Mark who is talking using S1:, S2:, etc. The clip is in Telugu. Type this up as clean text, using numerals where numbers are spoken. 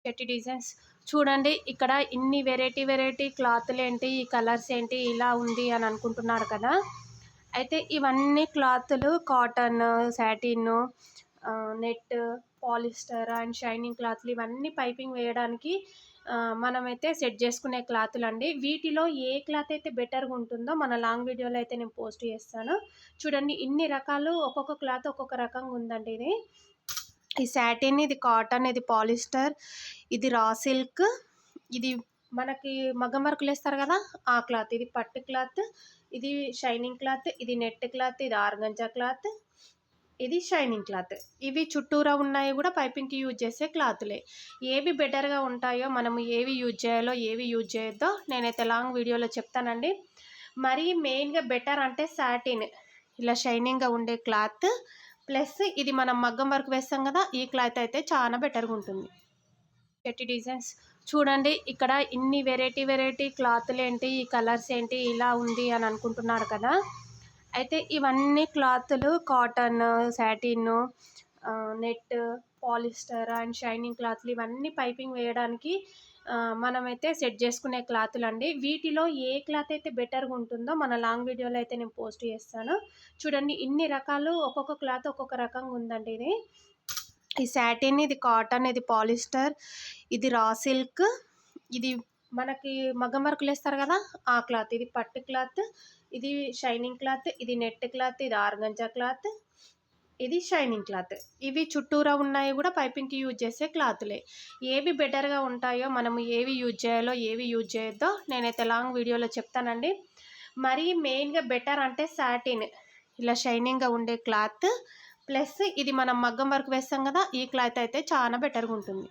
S1: చెట్టి డిజైన్స్ చూడండి. ఇక్కడ ఇన్ని వెరైటీ క్లాతులేంటి, ఈ కలర్స్ ఏంటి ఇలా ఉంది అని అనుకుంటున్నారు కదా. అయితే ఇవన్నీ క్లాతులు cotton, satin, net, polyester and shining క్లాత్లు ఇవన్నీ పైపింగ్ వేయడానికి మనమైతే సెట్ చేసుకునే క్లాతులండి. వీటిలో ఏ క్లాత్ అయితే బెటర్గా ఉంటుందో మన లాంగ్ వీడియోలో అయితే నేను పోస్ట్ చేస్తాను. చూడండి ఇన్ని రకాలు, ఒక్కొక్క క్లాత్ ఒక్కొక్క రకంగా ఉందండి. ఇది సాటిన్, ఇది కాటన్, ఇది పాలిస్టర్, ఇది రా సిల్క్, ఇది మనకి మగ్గం వర్కులు వేస్తారు కదా ఆ క్లాత్, ఇది పట్టు క్లాత్, ఇది షైనింగ్ క్లాత్, ఇది నెట్ క్లాత్, ఇది ఆర్గంజా క్లాత్, ఇది షైనింగ్ క్లాత్. ఇవి చుట్టూరా ఉన్నాయి కూడా పైపింగ్కి యూజ్ చేసే క్లాతులే. ఏవి బెటర్గా ఉంటాయో, మనము ఏవి యూజ్ చేయాలో ఏవి యూజ్ చేయొద్దో నేనైతే లాంగ్ వీడియోలో చెప్తానండి. మరి మెయిన్గా బెటర్ అంటే సాటిన్, ఇలా షైనింగ్గా ఉండే క్లాత్, ప్లస్ ఇది మనం మగ్గం వర్క్ వేస్తాం కదా ఈ క్లాత్ అయితే చాలా బెటర్గా ఉంటుంది. చెట్టి డిజైన్స్ చూడండి. ఇక్కడ ఇన్ని వెరైటీ క్లాతులేంటి, ఈ కలర్స్ ఏంటి ఇలా ఉంది అని అనుకుంటున్నారు కదా. అయితే ఇవన్నీ క్లాతులు cotton, satin, net, polyester and shining క్లాత్లు ఇవన్నీ పైపింగ్ వేయడానికి మనమైతే సెట్ చేసుకునే క్లాతులండి. వీటిలో ఏ క్లాత్ అయితే బెటర్గా ఉంటుందో మన లాంగ్ వీడియోలో అయితే నేను పోస్ట్ చేస్తాను. చూడండి ఇన్ని రకాలు, ఒక్కొక్క క్లాత్ ఒక్కొక్క రకంగా ఉందండి. ఇది సాటిన్, ఇది కాటన్, ఇది పాలిస్టర్, ఇది రా సిల్క్, ఇది మనకి మగ్గం వర్కులు వేస్తారు కదా ఆ క్లాత్, ఇది పట్టు క్లాత్, ఇది షైనింగ్ క్లాత్, ఇది నెట్ క్లాత్, ఇది ఆర్గంజా క్లాత్, ఇది షైనింగ్ క్లాత్. ఇవి చుట్టూరా ఉన్నాయి కూడా పైపింగ్కి యూజ్ చేసే క్లాతులే. ఏవి బెటర్గా ఉంటాయో, మనము ఏవి యూజ్ చేయాలో ఏవి యూజ్ చేయొద్దో నేనైతే లాంగ్ వీడియోలో చెప్తానండి. మరి మెయిన్గా బెటర్ అంటే సాటిన్, ఇలా షైనింగ్గా ఉండే క్లాత్, ప్లస్ ఇది మనం మగ్గం వర్క్ వేస్తాం కదా ఈ క్లాత్ అయితే చాలా బెటర్గా ఉంటుంది.